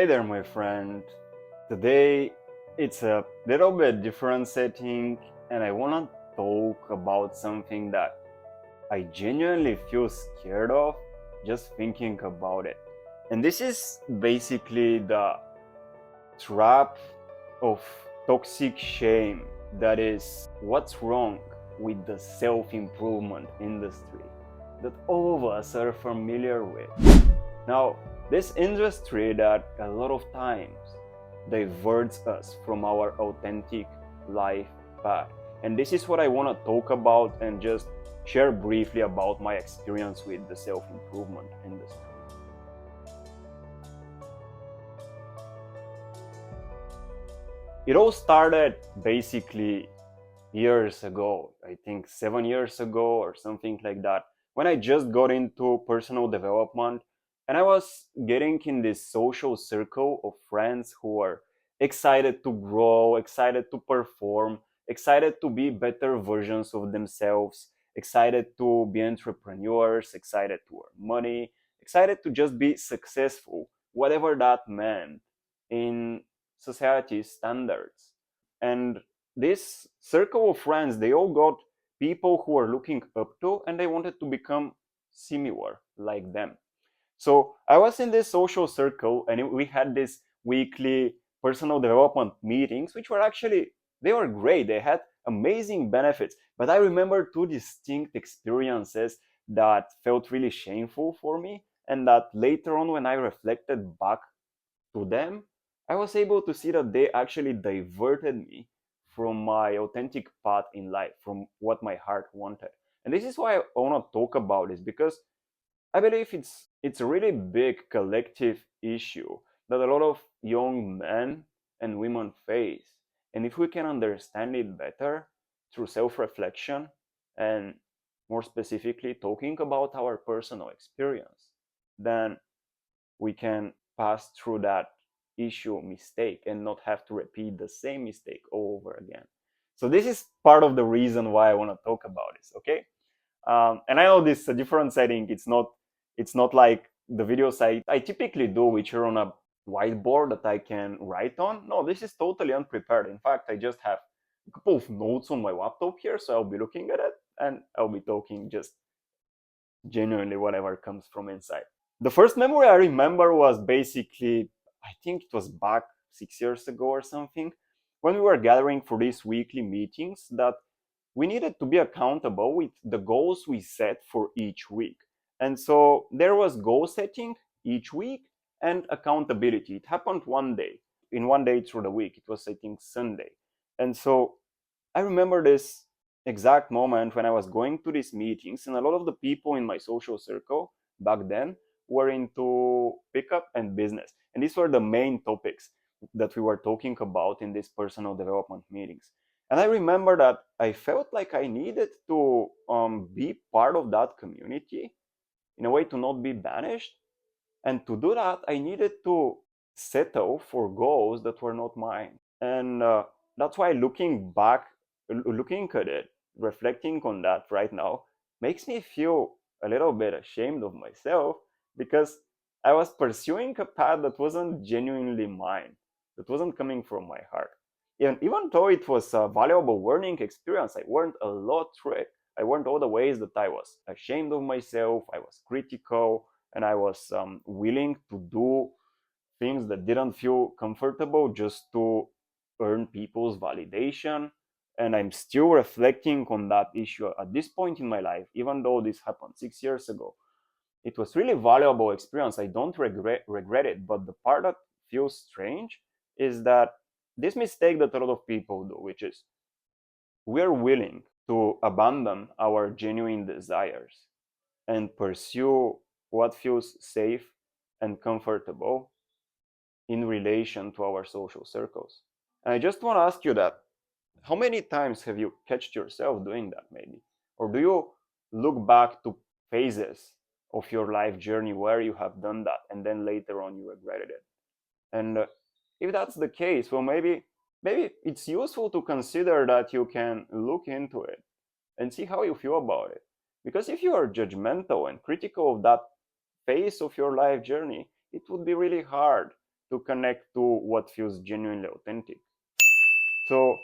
Hey there, my friend. Today it's a little bit different setting, and I want to talk about something that I genuinely feel scared of just thinking about it. And this is basically the trap of toxic shame that is what's wrong with the self improvement industry that all of us are familiar with. Now, this industry that a lot of times diverts us from our authentic life path. And this is what I want to talk about and just share briefly about my experience with the self improvement industry. It all started basically years ago, I think 7 years ago or something like that, when I just got into personal development and I was getting in this social circle of friends who were excited to grow, excited to perform, excited to be better versions of themselves, excited to be entrepreneurs, excited to earn money, excited to just be successful, whatever that meant in society's standards. And this circle of friends, they all got people who are looking up to and they wanted to become similar like them. So I was in this social circle and we had this weekly personal development meetings, which were actually, they were great. They had amazing benefits. But I remember two distinct experiences that felt really shameful for me. And that later on, when I reflected back to them, I was able to see that they actually diverted me from my authentic path in life, from what my heart wanted. And this is why I want to talk about this, because I believe it's a really big collective issue that a lot of young men and women face. And if we can understand it better through self-reflection and more specifically talking about our personal experience, then we can pass through that issue mistake and not have to repeat the same mistake over again. So this is part of the reason why I want to talk about this. Okay, and I know this is a different setting. It's not like the videos I typically do, which are on a whiteboard that I can write on. No, this is totally unprepared. In fact, I just have a couple of notes on my laptop here, so I'll be looking at it and I'll be talking just genuinely whatever comes from inside. The first memory I remember was basically, I think it was back 6 years ago or something, when we were gathering for these weekly meetings that we needed to be accountable with the goals we set for each week. And so there was goal setting each week and accountability. It happened one day, in one day through the week. It was, I think, Sunday. And so I remember this exact moment when I was going to these meetings, and a lot of the people in my social circle back then were into pickup and business. And these were the main topics that we were talking about in these personal development meetings. And I remember that I felt like I needed to be part of that community in a way to not be banished. And to do that, I needed to settle for goals that were not mine. And that's why looking at it, reflecting on that right now, makes me feel a little bit ashamed of myself because I was pursuing a path that wasn't genuinely mine, that wasn't coming from my heart. And even though it was a valuable learning experience, I learned a lot through it. I learned all the ways that I was ashamed of myself, I was critical, and I was willing to do things that didn't feel comfortable just to earn people's validation. And I'm still reflecting on that issue at this point in my life, even though this happened 6 years ago. It was really valuable experience. I don't regret it. But the part that feels strange is that this mistake that a lot of people do, which is we're willing to abandon our genuine desires and pursue what feels safe and comfortable in relation to our social circles. And I just want to ask you that how many times have you catched yourself doing that, maybe? Or do you look back to phases of your life journey where you have done that and then later on you regretted it? And if that's the case, well, maybe it's useful to consider that you can look into it and see how you feel about it. Because if you are judgmental and critical of that phase of your life journey, it would be really hard to connect to what feels genuinely authentic. So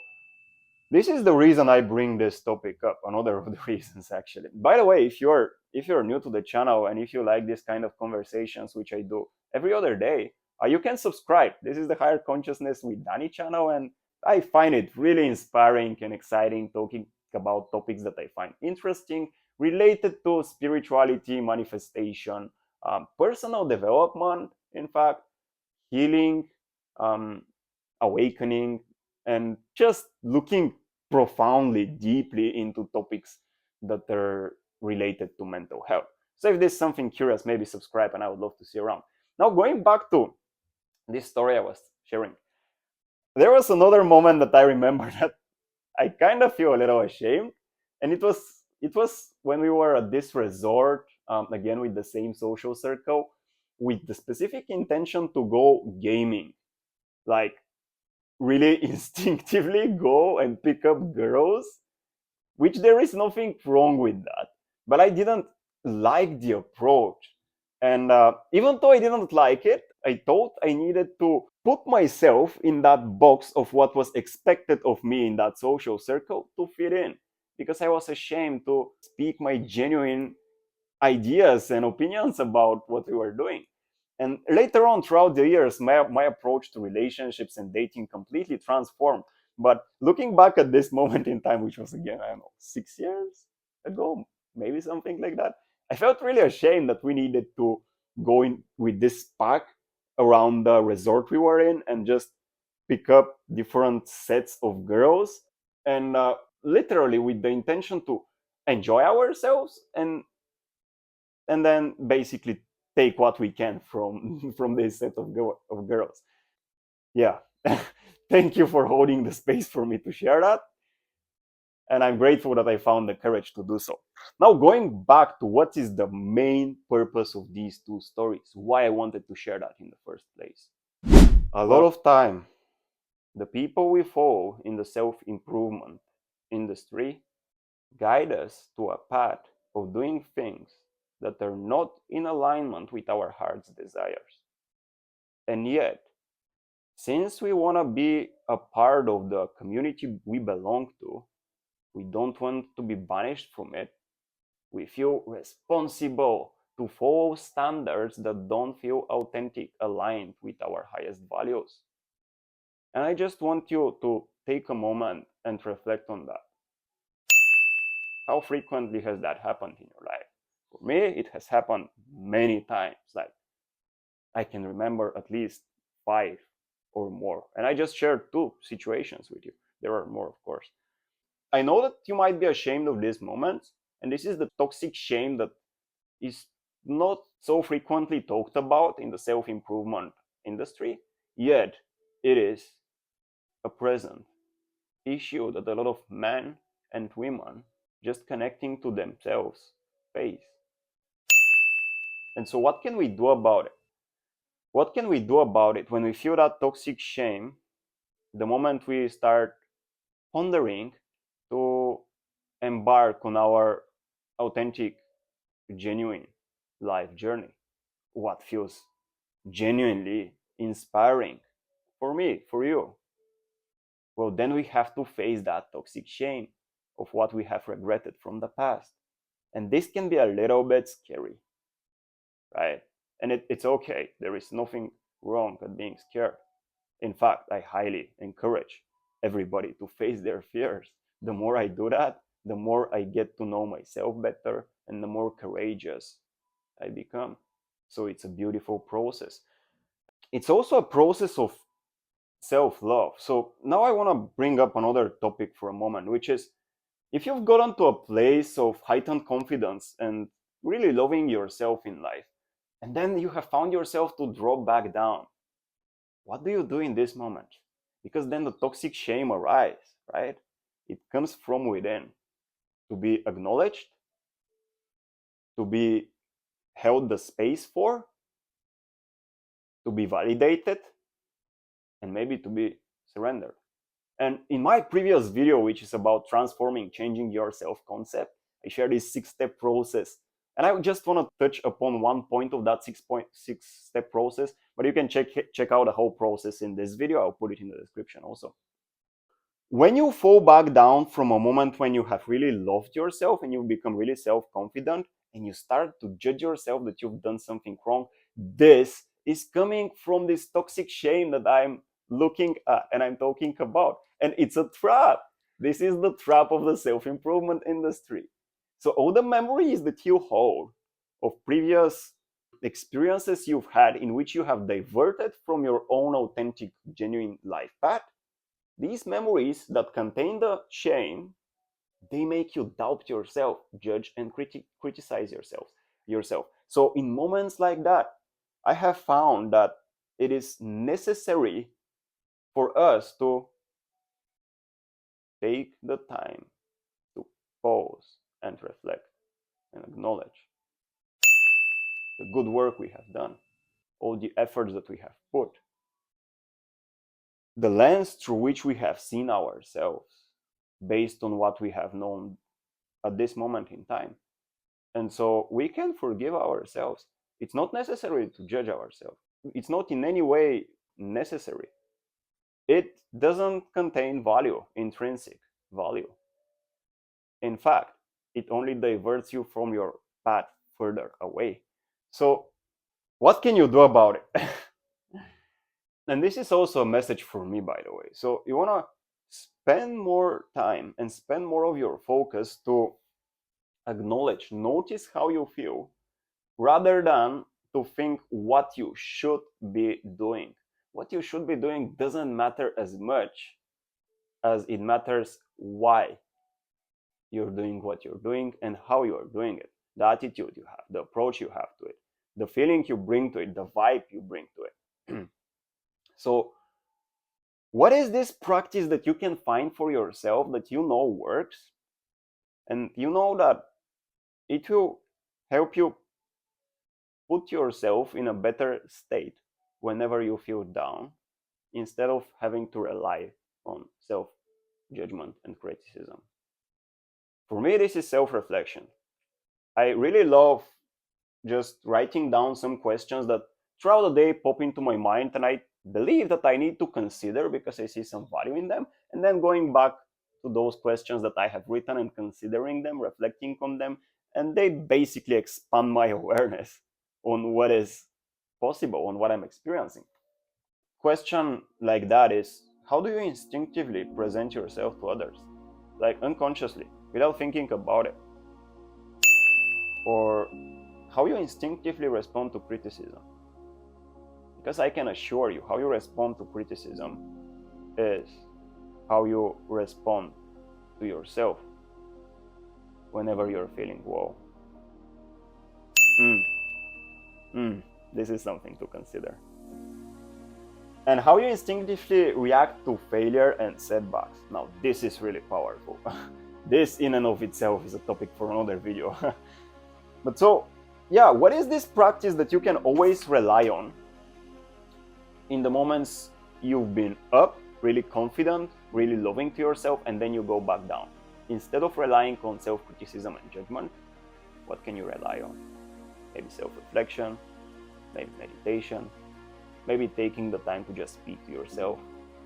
this is the reason I bring this topic up. Another of the reasons, actually. By the way, if you're new to the channel and if you like this kind of conversations, which I do every other day, you can subscribe. This is the Higher Consciousness with Danny channel, and I find it really inspiring and exciting talking about topics that I find interesting related to spirituality, manifestation, personal development, in fact, healing, um, awakening, and just looking profoundly, deeply into topics that are related to mental health. So if there's something curious, maybe subscribe, and I would love to see you around. Now, going back to this story I was sharing, there was another moment that I remember that I kind of feel a little ashamed, and it was when we were at this resort, again with the same social circle, with the specific intention to go gaming, like really instinctively go and pick up girls, which there is nothing wrong with that. But I didn't like the approach. And even though I didn't like it, I thought I needed to put myself in that box of what was expected of me in that social circle to fit in. Because I was ashamed to speak my genuine ideas and opinions about what we were doing. And later on, throughout the years, my approach to relationships and dating completely transformed. But looking back at this moment in time, which was again, I don't know, 6 years ago, maybe something like that, I felt really ashamed that we needed to go in with this pack around the resort we were in and just pick up different sets of girls, and literally with the intention to enjoy ourselves and then basically take what we can from from this set of girls. Yeah. Thank you for holding the space for me to share that, and I'm grateful that I found the courage to do so. Now, going back to what is the main purpose of these two stories, why I wanted to share that in the first place. A lot of time, the people we follow in the self-improvement industry guide us to a path of doing things that are not in alignment with our heart's desires. And yet, since we want to be a part of the community we belong to, we don't want to be banished from it. We feel responsible to follow standards that don't feel authentic, aligned with our highest values. And I just want you to take a moment and reflect on that. How frequently has that happened in your life? For me, it has happened many times. Like, I can remember at least 5 or more. And I just shared 2 situations with you. There are more, of course. I know that you might be ashamed of these moments, and this is the toxic shame that is not so frequently talked about in the self-improvement industry, yet it is a present issue that a lot of men and women just connecting to themselves face. And so what can we do about it? What can we do about it when we feel that toxic shame the moment we start pondering to embark on our authentic, genuine life journey? What feels genuinely inspiring for me, for you? Well, then we have to face that toxic shame of what we have regretted from the past. And this can be a little bit scary, right? And it's okay. There is nothing wrong with being scared. In fact, I highly encourage everybody to face their fears. The more I do that, the more I get to know myself better and the more courageous I become. So it's a beautiful process. It's also a process of self-love. So now I want to bring up another topic for a moment, which is if you've gotten to a place of heightened confidence and really loving yourself in life, and then you have found yourself to drop back down, what do you do in this moment? Because then the toxic shame arises, right? It comes from within, to be acknowledged, to be held the space for, to be validated, and maybe to be surrendered. And in my previous video, which is about transforming, changing your self-concept, I share this 6-step process. And I just want to touch upon one point of that 6-step process But you can check out the whole process in this video. I'll put it in the description also. When you fall back down from a moment when you have really loved yourself and you become really self-confident and you start to judge yourself that you've done something wrong, this is coming from this toxic shame that I'm looking at and I'm talking about. And it's a trap. This is the trap of the self-improvement industry. So all the memories that you hold of previous experiences you've had in which you have diverted from your own authentic, genuine life path, these memories that contain the shame, they make you doubt yourself, judge and criticize yourself. So in moments like that, I have found that it is necessary for us to take the time to pause and reflect and acknowledge the good work we have done, all the efforts that we have put, the lens through which we have seen ourselves based on what we have known at this moment in time. And so we can forgive ourselves. It's not necessary to judge ourselves. It's not in any way necessary. It doesn't contain value, intrinsic value. In fact, it only diverts you from your path further away. So what can you do about it? And this is also a message for me, by the way. So you want to spend more time and spend more of your focus to acknowledge, notice how you feel, rather than to think what you should be doing. What you should be doing doesn't matter as much as it matters why you're doing what you're doing and how you're doing it. The attitude you have, the approach you have to it, the feeling you bring to it, the vibe you bring to it. So what is this practice that you can find for yourself that you know works, and you know that it will help you put yourself in a better state whenever you feel down, instead of having to rely on self-judgment and criticism? For me, this is self-reflection. I really love just writing down some questions that throughout the day pop into my mind and I believe that I need to consider because I see some value in them, and then going back to those questions that I have written and considering them, reflecting on them, and they basically expand my awareness on what is possible, on what I'm experiencing. Question like that is, how do you instinctively present yourself to others? Like unconsciously, without thinking about it. Or how you instinctively respond to criticism. Because I can assure you, how you respond to criticism is how you respond to yourself whenever you're feeling low. This is something to consider. And how you instinctively react to failure and setbacks. Now, this is really powerful. This in and of itself is a topic for another video. But so, yeah, what is this practice that you can always rely on in the moments you've been up, really confident, really loving to yourself, and then you go back down? Instead of relying on self-criticism and judgment, what can you rely on? Maybe self-reflection, maybe meditation, maybe taking the time to just speak to yourself,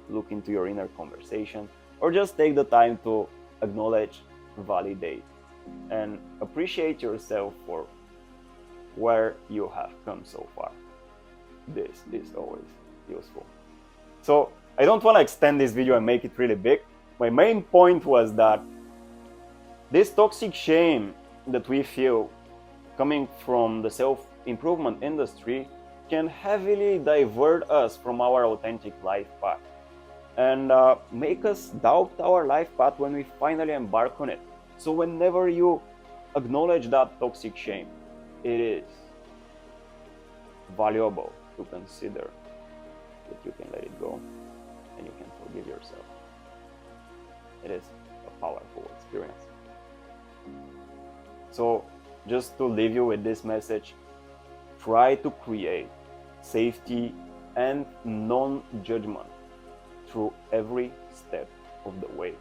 look into your inner conversation, or just take the time to acknowledge, validate, and appreciate yourself for where you have come so far. This is always useful. So I don't want to extend this video and make it really big. My main point was that this toxic shame that we feel coming from the self-improvement industry can heavily divert us from our authentic life path and make us doubt our life path when we finally embark on it. So whenever you acknowledge that toxic shame, it is valuable to consider that you can let it go and you can forgive yourself. It is a powerful experience. So just to leave you with this message, try to create safety and non-judgment through every step of the way.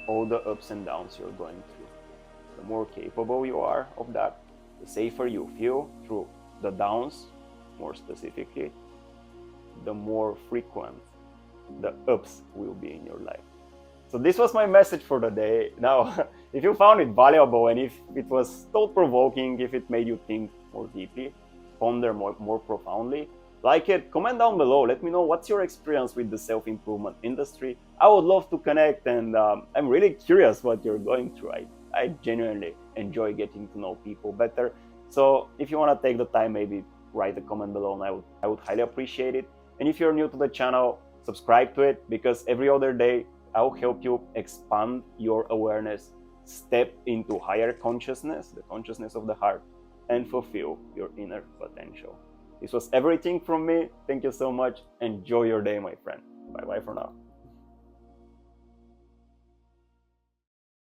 All the ups and downs you're going through. The more capable you are of that, the safer you feel through the downs, more specifically, the more frequent the ups will be in your life. So this was my message for the day. Now, if you found it valuable and if it was thought-provoking, if it made you think more deeply, ponder more profoundly, like it, comment down below. Let me know what's your experience with the self-improvement industry. I would love to connect, and I'm really curious what you're going through. I genuinely enjoy getting to know people better. So if you want to take the time, maybe write a comment below, and I would highly appreciate it. And if you're new to the channel, subscribe to it, because every other day I'll help you expand your awareness, step into higher consciousness, the consciousness of the heart, and fulfill your inner potential. This was everything from me. Thank you so much. Enjoy your day, my friend. Bye-bye for now.